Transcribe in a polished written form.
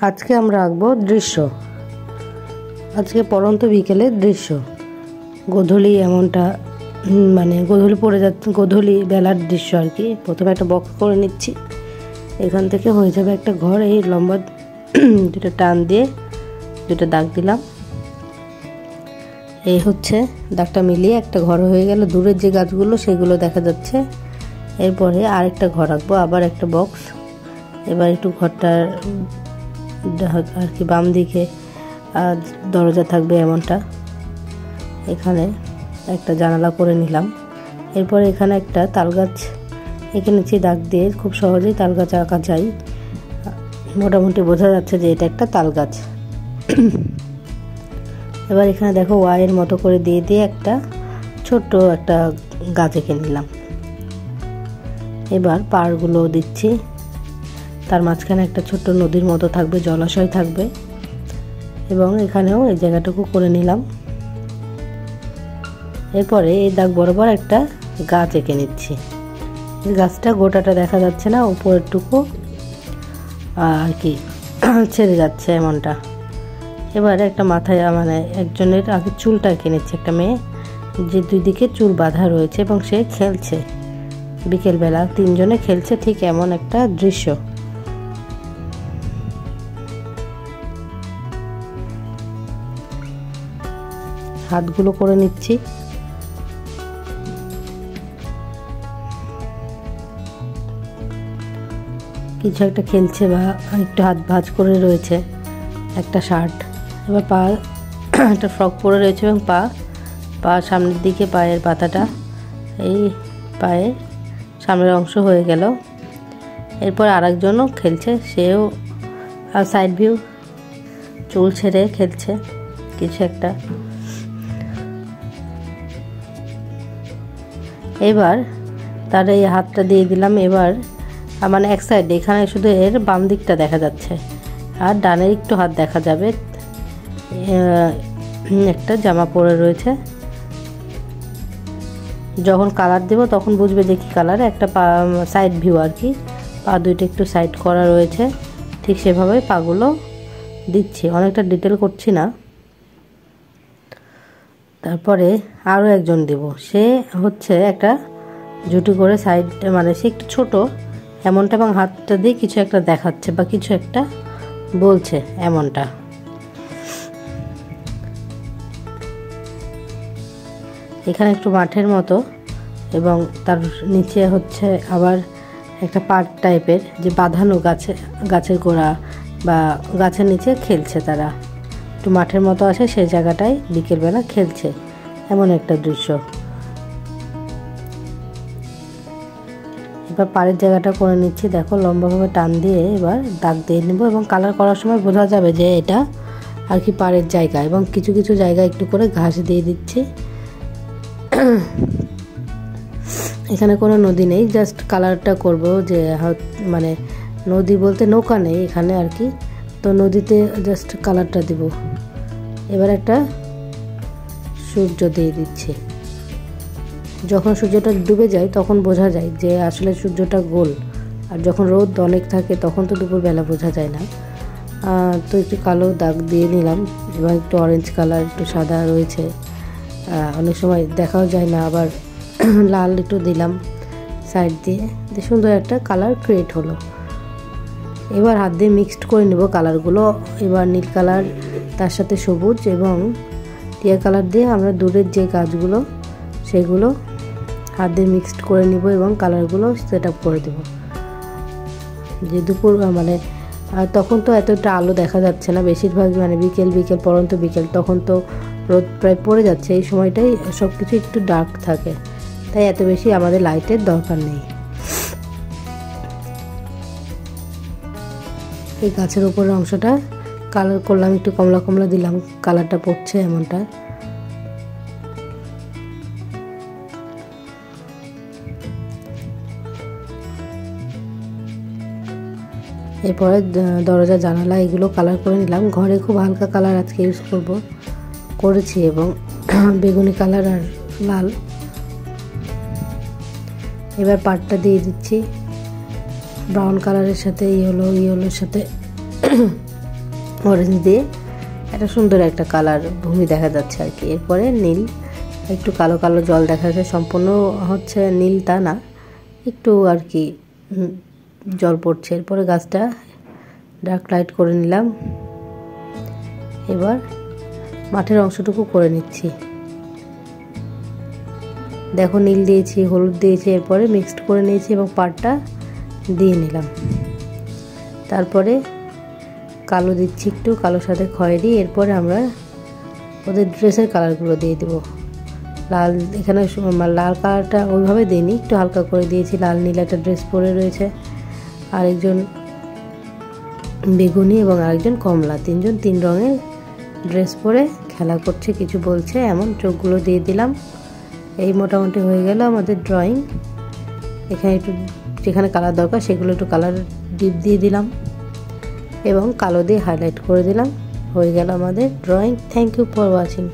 আজকে আমরা আঁকবো দৃশ্য। আজকে পড়ন্ত বিকেলের দৃশ্য, গোধূলি এমনটা গোধূলি পড়ে যাচ্ছে, গোধূলি বেলার দৃশ্য আর কি। প্রথমে একটা বক্স করে নিচ্ছি, এখান থেকে হয়ে যাবে একটা ঘর। এই লম্বা দুটো টান দিয়ে দুটো দাগ দিলাম, এই হচ্ছে দাগটা মিলিয়ে একটা ঘর হয়ে গেল। দূরের যে গাছগুলো সেগুলো দেখা যাচ্ছে। এরপরে আরেকটা ঘর আঁকবো, আবার একটা বক্স। এবার একটু ঘরটার আর কি বাম দিকে দরজা থাকবে এমনটা। এখানে একটা জানালা করে নিলাম। এরপরে এখানে একটা তাল গাছ এঁকে নিচ্ছি দাগ দিয়ে। খুব সহজেই তাল গাছ আঁকা যায়, মোটামুটি বোঝা যাচ্ছে যে এটা একটা তাল গাছ। এবার এখানে দেখো ওয়াইয়ের মতো করে দিয়ে দিয়ে একটা ছোট্ট একটা গাছ এঁকে নিলাম। এবার পাড়গুলো দিচ্ছি, তার মাঝখানে একটা ছোট্ট নদীর মতো থাকবে, জলাশয় থাকবে। এবং এখানেও এই জায়গাটুকু করে নিলাম। এরপরে এই দাগ বরাবর একটা গাছ এঁকে নিচ্ছি। এই গাছটা গোটাটা দেখা যাচ্ছে না, উপরেরটুকু আর কি ছেড়ে যাচ্ছে এমনটা। এবারে একটা মাথায় একজনের আগে চুলটা এঁকে নিচ্ছে, একটা মেয়ে যে দুই দিকে চুল বাঁধা রয়েছে এবং সে খেলছে। বিকেলবেলা তিনজনে খেলছে, ঠিক এমন একটা দৃশ্য। হাতগুলো করে নিচ্ছি। কিছু একটা খেলছে বা একটু হাত ভাঁজ করে রয়েছে, একটা শার্ট। এবার পা একটা ফ্রক পরে রয়েছে এবং পা সামনের দিকে, পায়ের পাতাটা এই পায়ের সামনের অংশ হয়ে গেল। এরপর আরেকজনও খেলছে, সেও সাইড ভিউ, চুল ছেড়ে খেলছে কিছু একটা। এবার তার এই হাতটা দিয়ে দিলাম। এবার এক সাইডে, এখানে শুধু এর বাম দিকটা দেখা যাচ্ছে আর ডানের একটু হাত দেখা যাবে। একটা জামা পরে রয়েছে, যখন কালার দেব তখন বুঝবে যে কি কালার। একটা পা সাইড ভিউ আর কি, পা দুইটা একটু সাইড করা রয়েছে, ঠিক সেভাবে পাগুলো দিচ্ছি, অনেকটা ডিটেল করছি না। তারপরে আরও একজন দেব, সে হচ্ছে একটা জুটি করে সাইড, সে একটু ছোট এমনটা, এবং হাতটা দিয়ে কিছু একটা দেখাচ্ছে বা কিছু একটা বলছে এমনটা। এখানে একটু মাঠের মতো, এবং তার নিচে হচ্ছে আবার একটা পার্ক টাইপের, যে বাঁধানো গাছের গোড়া বা গাছের নিচে খেলছে তারা। একটু মাঠের মতো আছে, সেই জায়গাটায় বিকেলবেলা খেলছে এমন একটা দৃশ্য। এবার পাড়ের জায়গাটা করে নিচ্ছি, দেখো লম্বাভাবে টান দিয়ে এবার দাগ দিয়ে নেব। এবং কালার করার সময় বোঝা যাবে যে এটা আর কি পাড়ের জায়গা। এবং কিছু কিছু জায়গায় একটু করে ঘাস দিয়ে দিচ্ছি। এখানে কোনো নদী নেই, জাস্ট কালারটা করব, যে নদী বলতে নৌকা নেই এখানে আর কি, তো নদীতে জাস্ট কালারটা দিব। এবার একটা সূর্য দিয়ে দিচ্ছি। যখন সূর্যটা ডুবে যায় তখন বোঝা যায় যে আসলে সূর্যটা গোল, আর যখন রোদ অনেক থাকে তখন তো দুপুরবেলা বোঝা যায় না। তো একটু কালো দাগ দিয়ে নিলাম, এবং একটু অরেঞ্জ কালার, একটু সাদা রয়েছে, অনেক সময় দেখাও যায় না, আবার লাল একটু দিলাম সাইড দিয়ে, সুন্দর একটা কালার ক্রিয়েট হলো। এবার হাত দিয়ে মিক্সড করে নেব কালারগুলো। এবার নীল কালার, তার সাথে সবুজ এবং টিয়া কালার দিয়ে আমরা দূরের যে গাছগুলো সেগুলো হাত দিয়ে মিক্সড করে নিব এবং কালারগুলো সেট আপ করে দেব। যে দুপুর আর তখন তো এতটা আলো দেখা যাচ্ছে না, বেশিরভাগ বিকেল পড়ন্ত বিকেল, তখন তো রোদ প্রায় পড়ে যাচ্ছে। এই সময়টাই সব কিছু একটু ডার্ক থাকে, তাই এত বেশি আমাদের লাইটের দরকার নেই। এই গাছের উপরের অংশটা কালার করলাম, একটু কমলা কমলা দিলাম, কালারটা পড়ছে এমনটা। এরপরে দরজা জানালা এগুলো কালার করে নিলাম। ঘরে খুব হালকা কালার আজকে ইউজ করেছি, এবং বেগুনি কালার আর লাল। এবার পাটটা দিয়ে দিচ্ছি ব্রাউন কালারের সাথে, ইয়েলোর সাথে অরেঞ্জ দিয়ে একটা সুন্দর একটা কালার ভূমি দেখা যাচ্ছে আর কি। এরপরে নীল, একটু কালো কালো জল দেখা যাচ্ছে, সম্পূর্ণ হচ্ছে নীল তা না, একটু আর কি জল পড়ছে। এরপরে গাছটা ডার্ক লাইট করে নিলাম। এবার মাঠের অংশটুকু করে নিচ্ছি। দেখো নীল দিয়েছি, হলুদ দিয়েছি, এরপরে মিক্সড করে নিয়েছি এবং পাড়টা দিয়ে নিলাম। তারপরে কালো দিচ্ছি একটু, কালোর সাথে খয়েরি। এরপরে আমরা ওদের ড্রেসের কালারগুলো দিয়ে দেবো। লাল, এখানে লাল কালারটা ওইভাবে দিইনি, একটু হালকা করে দিয়েছি। লাল নীল একটা ড্রেস পরে রয়েছে, আরেকজন বেগুনি এবং আরেকজন কমলা, তিনজন তিন রঙের ড্রেস পরে খেলা করছে, কিছু বলছে এমন। চোখগুলো দিয়ে দিলাম। এই মোটামুটি হয়ে গেল আমাদের ড্রয়িং। এখানে একটু যেখানে কালার দরকার সেগুলো একটু কালার ডিপ দিয়ে দিলাম এবং কালো দিয়ে হাইলাইট করে দিলাম। হয়ে গেল আমাদের drawing. Thank you for watching.